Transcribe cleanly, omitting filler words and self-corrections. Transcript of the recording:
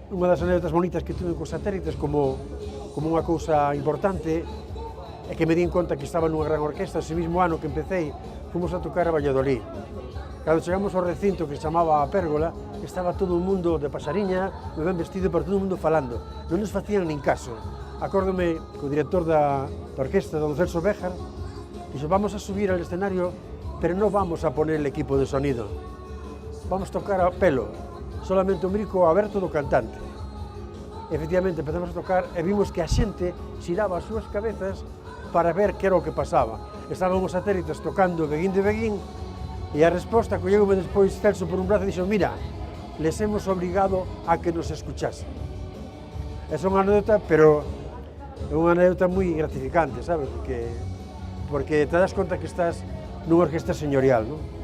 Unha das anécdotas bonitas que tuve cos satélites como unha cousa importante é que me di en conta que estaba nunha gran orquesta. Ese mismo ano que empecé, fomos a tocar a Valladolid. Cando chegamos ao recinto que se chamaba a Pérgola, estaba todo o mundo de pasariña, moi ben vestido, pero todo o mundo falando. Non nos facían nin caso. Acórdome que o director da orquesta, don Celso Béjar, dixo, vamos a subir al escenario, pero non vamos a poner el equipo de sonido. Vamos a tocar a pelo, solamente o micro aberto do cantante. Efectivamente, empezamos a tocar e vimos que a xente xiraba as súas cabezas para ver que era o que pasaba. Estaban os satélites tocando Beguín de Beguín e a resposta colleume despois Celso por un brazo e dixo, mira, les hemos obligado a que nos escuchasen. Esa é unha anécdota, pero é unha anécdota moi gratificante, sabes? Porque te das conta que estás nunha orquesta señorial, non?